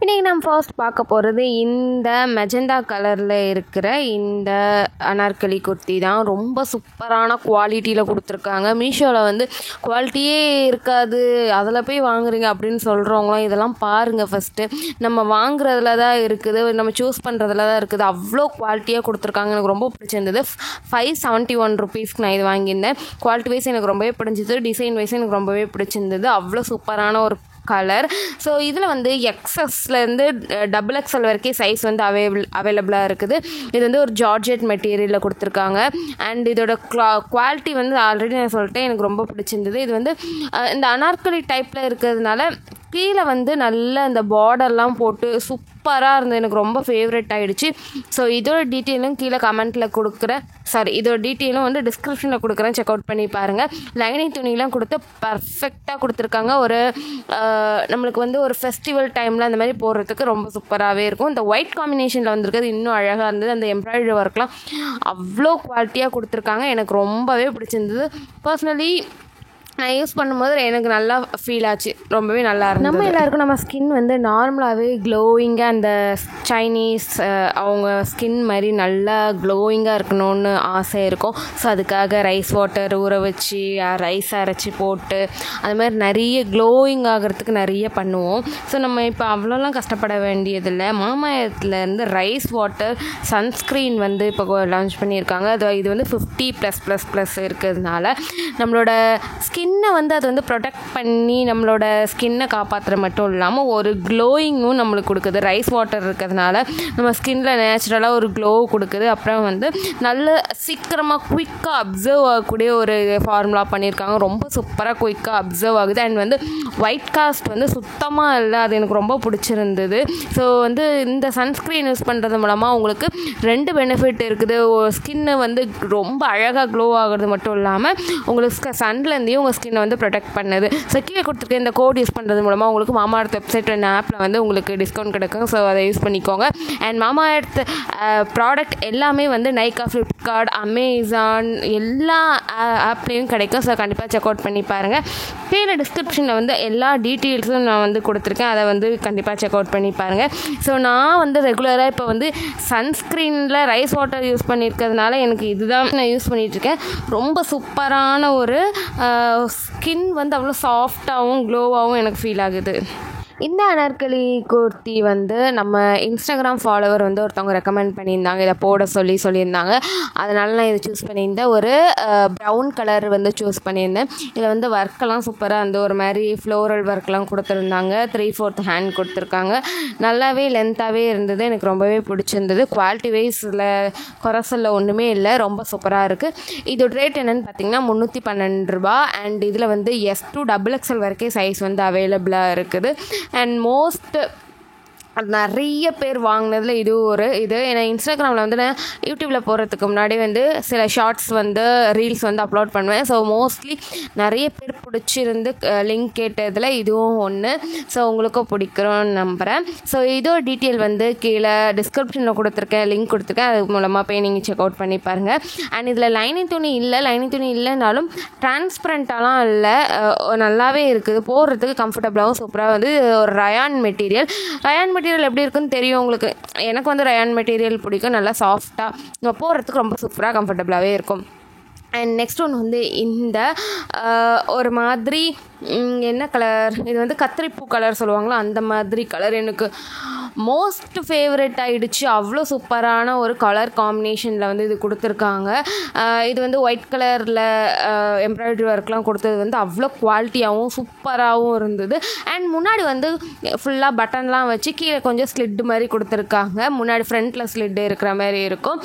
இன்றைக்கி நம்ம ஃபர்ஸ்ட் பார்க்க போகிறது இந்த மெஜந்தா கலரில் இருக்கிற இந்த அனார்கலி குர்த்தி தான். ரொம்ப சூப்பரான குவாலிட்டியில் கொடுத்துருக்காங்க. மீஷோவில் வந்து குவாலிட்டியே இருக்காது, அதில் போய் வாங்குறீங்க அப்படின்னு சொல்கிறவங்களாம் இதெல்லாம் பாருங்கள். ஃபஸ்ட்டு நம்ம வாங்குறதுல தான் இருக்குது, நம்ம சூஸ் பண்ணுறதுல தான் இருக்குது. அவ்வளோ குவாலிட்டியாக கொடுத்துருக்காங்க. எனக்கு ரொம்ப பிடிச்சிருந்தது. 571 ருபீஸ்க்கு நான் இது வாங்கியிருந்தேன். குவாலிட்டி வைஸ் எனக்கு ரொம்பவே பிடிச்சிது, டிசைன் வைஸ் எனக்கு ரொம்பவே பிடிச்சிருந்தது. அவ்வளோ சூப்பரான ஒரு கலர். ஸோ இதில் வந்து எக்ஸ்எஸ்லேருந்து XXL வரைக்கும் சைஸ் வந்து அவைலபிளாக இருக்குது. இது வந்து ஒரு ஜார்ஜெட் மெட்டீரியலில் கொடுத்துருக்காங்க. அண்ட் இதோட குவாலிட்டி வந்து ஆல்ரெடி நான் சொல்லிட்டேன், எனக்கு ரொம்ப பிடிச்சிருந்தது. இது வந்து இந்த அனார்கலி டைப்பில் இருக்கிறதுனால கீழே வந்து நல்ல இந்த பார்டர்லாம் போட்டு சூப்பராக இருந்தது. எனக்கு ரொம்ப ஃபேவரட் ஆகிடுச்சு. ஸோ இதோட டீட்டெயிலும் கீழே கமெண்ட்டில் கொடுக்குறேன். இதோட டீட்டெயிலும் வந்து டிஸ்கிரிப்ஷனில் கொடுக்குறேன், செக் அவுட் பண்ணி பாருங்கள். லைனிங் துணியெலாம் கொடுத்து பர்ஃபெக்டாக கொடுத்துருக்காங்க. ஒரு நம்மளுக்கு வந்து ஒரு ஃபெஸ்டிவல் டைமில் அந்த மாதிரி போடுறதுக்கு ரொம்ப சூப்பராகவே இருக்கும். இந்த ஒயிட் காம்பினேஷனில் வந்திருக்கிறது இன்னும் அழகாக இருந்தது. அந்த எம்ப்ராய்டரி ஒர்க்லாம் அவ்வளோ குவாலிட்டியாக கொடுத்துருக்காங்க. எனக்கு ரொம்பவே பிடிச்சிருந்தது. பர்சனலி நான் யூஸ் பண்ணும்போது எனக்கு நல்லா ஃபீல் ஆச்சு, ரொம்பவே நல்லா இருந்தது. நம்ம எல்லாருக்கும் நம்ம ஸ்கின் வந்து நார்மலாகவே க்ளோயிங்காக அந்த சைனீஸ் அவங்க ஸ்கின் மாதிரி நல்லா க்ளோயிங்காக இருக்கணும்னு ஆசை இருக்கும். ஸோ அதுக்காக ரைஸ் வாட்டர் ஊற வச்சு ரைஸ் அரைச்சி போட்டு அது மாதிரி நிறைய க்ளோயிங் ஆகிறதுக்கு நிறைய பண்ணுவோம். ஸோ நம்ம இப்போ அவ்வளோலாம் கஷ்டப்பட வேண்டியதில்லை. மாமாயத்துலேருந்து ரைஸ் வாட்டர் சன்ஸ்க்ரீன் வந்து இப்போ லான்ச் பண்ணியிருக்காங்க. இது வந்து 50+++ இருக்கிறதுனால நம்மளோட ஸ்கின்னை வந்து அது வந்து ப்ரொடெக்ட் பண்ணி நம்மளோட ஸ்கின்னை காப்பாற்றுற மட்டும் இல்லாமல் ஒரு க்ளோயிங்கும் நம்மளுக்கு கொடுக்குது. ரைஸ் வாட்டர் இருக்கிறதுனால நம்ம ஸ்கின்னில் நேச்சுரலாக ஒரு க்ளோ கொடுக்குது. அப்புறம் வந்து நல்ல சீக்கிரமாக குயிக்காக அப்சர்வ் ஆகக்கூடிய ஒரு ஃபார்முலா பண்ணியிருக்காங்க. ரொம்ப சூப்பராக குயிக்காக அப்சர்வ் ஆகுது. அண்ட் வந்து ஒயிட் காஸ்ட் வந்து சுத்தமாக இல்லை, அது எனக்கு ரொம்ப பிடிச்சிருந்தது. ஸோ வந்து இந்த சன்ஸ்க்ரீன் யூஸ் பண்ணுறது மூலமாக உங்களுக்கு 2 பெனிஃபிட் இருக்குது. ஸ்கின்னு வந்து ரொம்ப அழகாக க்ளோ ஆகிறது மட்டும் இல்லாமல் உங்களுக்கு சன்லேருந்தையும் உங்கள் ஸ்கின்னை வந்து ப்ரொடெக்ட் பண்ணுது. ஸோ கீழே கொடுத்துருக்க இந்த கோட் யூஸ் பண்ணுறது மூலமாக உங்களுக்கு மாமாஎர்த் வெப்சைட் அண்ட் ஆப்பில் வந்து உங்களுக்கு டிஸ்கவுண்ட் கிடைக்கும். ஸோ அதை யூஸ் பண்ணிக்கோங்க. அண்ட் மாமாஎர்த் ப்ராடக்ட் எல்லாமே வந்து நைக்கா, ஃப்ளிப்கார்ட், அமேசான் எல்லா ஆப்லேயும் கிடைக்கும். ஸோ கண்டிப்பாக செக் அவுட் பண்ணி பாருங்கள். கீழே டிஸ்கிரிப்ஷனில் வந்து எல்லா டீட்டெயில்ஸும் நான் வந்து கொடுத்துருக்கேன், அதை வந்து கண்டிப்பாக செக் அவுட் பண்ணி பாருங்கள். ஸோ நான் வந்து ரெகுலராக இப்போ வந்து சன்ஸ்க்ரீனில் ரைஸ் வாட்டர் யூஸ் பண்ணியிருக்கிறதுனால எனக்கு இதுதான் நான் யூஸ் பண்ணிகிட்ருக்கேன். ரொம்ப சூப்பரான ஒரு ஸ்கின் வந்து அவ்வளோ சாஃப்டாகவும் க்ளோவாகவும் எனக்கு ஃபீல் ஆகுது. இந்த அனார்கலி குர்த்தி வந்து நம்ம இன்ஸ்டாகிராம் ஃபாலோவர் வந்து ஒருத்தவங்க ரெக்கமெண்ட் பண்ணியிருந்தாங்க, இதை போட சொல்லியிருந்தாங்க. அதனால நான் இதை சூஸ் பண்ணியிருந்தேன். ஒரு ப்ரௌன் கலர் வந்து சூஸ் பண்ணியிருந்தேன். இதில் வந்து ஒர்க்கெல்லாம் சூப்பராக அந்த ஒரு மாதிரி ஃப்ளோரல் ஒர்க்லாம் கொடுத்துருந்தாங்க. 3/4 ஹேண்ட் கொடுத்துருக்காங்க. நல்லாவே லென்த்தாகவே இருந்தது. எனக்கு ரொம்பவே பிடிச்சிருந்தது. குவாலிட்டி வைஸில் குறை சொல்ல ஒன்றுமே இல்லை, ரொம்ப சூப்பராக இருக்குது. இதோட ரேட் என்னென்னு பார்த்தீங்கன்னா 312 ரூபா. அண்ட் இதில் வந்து S to XXL வரைக்கும் சைஸ் வந்து அவைலபிளாக இருக்குது. அண்ட் மோஸ்ட் நிறைய பேர் வாங்கினதில் இது ஏன்னா இன்ஸ்டாகிராமில் வந்து நான் யூடியூப்பில் போகிறதுக்கு முன்னாடி வந்து சில ஷார்ட்ஸ் வந்து ரீல்ஸ் வந்து அப்லோட் பண்ணுவேன். ஸோ மோஸ்ட்லி நிறைய பேர் பிடிச்சிருந்து லிங்க் கேட்டதில் இதுவும் ஒன்று. ஸோ உங்களுக்கும் பிடிக்கிறோன்னு நம்புகிறேன். ஸோ இதோ டீட்டெயில் வந்து கீழே டிஸ்கிரிப்ஷனில் கொடுத்துருக்கேன், லிங்க் கொடுத்துருக்கேன். அது மூலமாக போய் நீங்கள் செக் அவுட் பண்ணி பாருங்கள். அண்ட் இதில் லைனிங் துணி இல்லைனாலும் டிரான்ஸ்பரண்ட்டாலாம் இல்லை, நல்லாவே இருக்குது. போடுறதுக்கு கம்ஃபர்டபுளாகவும் சூப்பராக வந்து ஒரு ரயான் மெட்டீரியல் எப்படி இருக்குன்னு தெரியும் உங்களுக்கு. எனக்கு வந்து ரயான் மெட்டீரியல் பிடிக்கும். நல்லா சாஃப்டாக நம்ம போடுறதுக்கு ரொம்ப சூப்பராக கம்ஃபர்டபுளாகவே இருக்கும். அண்ட் நெக்ஸ்ட் ஒன்று வந்து இந்த ஒரு மாதிரி என்ன கலர், இது வந்து கத்திரிப்பூ கலர் சொல்லுவாங்களோ அந்த மாதிரி கலர் எனக்கு மோஸ்ட் ஃபேவரட் ஆகிடுச்சு. அவ்வளோ சூப்பரான ஒரு கலர் காம்பினேஷனில் வந்து இது கொடுத்துருக்காங்க. இது வந்து ஒயிட் கலரில் எம்ப்ராய்டரி ஒர்க்லாம் கொடுத்தது வந்து அவ்வளோ குவாலிட்டியாகவும் சூப்பராகவும் இருந்தது. அண்ட் முன்னாடி வந்து ஃபுல்லாக பட்டன்லாம் வச்சு கீழே கொஞ்சம் ஸ்லிட்டு மாதிரி கொடுத்துருக்காங்க. முன்னாடி ஃப்ரண்ட்டில் ஸ்லிட்டு இருக்கிற மாதிரி இருக்கும்.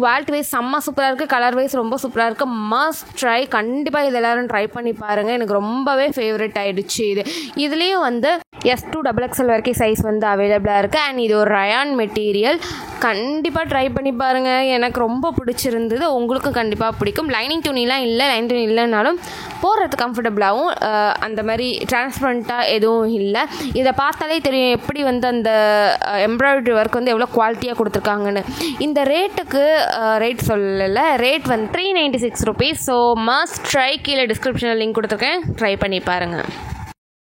குவாலிட்டி வைஸ் செம்ம சூப்பராக இருக்குது. கலர் வைஸ் ரொம்ப சூப்பராக இருக்குது. Must try. கண்டிப்பாக இது எல்லோரும் ட்ரை பண்ணி பாருங்கள். எனக்கு ரொம்பவே ஃபேவரட் ஆகிடுச்சு. இதுலேயும் வந்து S to XXL வரைக்கும் சைஸ் வந்து அவைலபிளாக இருக்குது. அண்ட் இது ஒரு ரயான் மெட்டீரியல். கண்டிப்பாக ட்ரை பண்ணி பாருங்கள். எனக்கு ரொம்ப பிடிச்சிருந்தது. உங்களுக்கும் கண்டிப்பாக பிடிக்கும். லைனிங் துணி இல்லைனாலும் போடுறது கம்ஃபர்டபுளாகவும் அந்த மாதிரி டிரான்ஸ்பரண்ட்டாக எதுவும் இல்லை. இதை பார்த்தாலே தெரியும் எப்படி வந்து அந்த எம்ப்ராய்டரி ஒர்க் வந்து எவ்வளோ குவாலிட்டியாக கொடுத்துருக்காங்கன்னு. இந்த ரேட்டுக்கு ரேட் சொல்லலை, ரேட் வந்து 396 ருபீஸ். So must try. கீழே டிஸ்கிரிப்ஷனில் லிங்க் கொடுத்துருக்கேன், ட்ரை பண்ணி பாருங்கள்.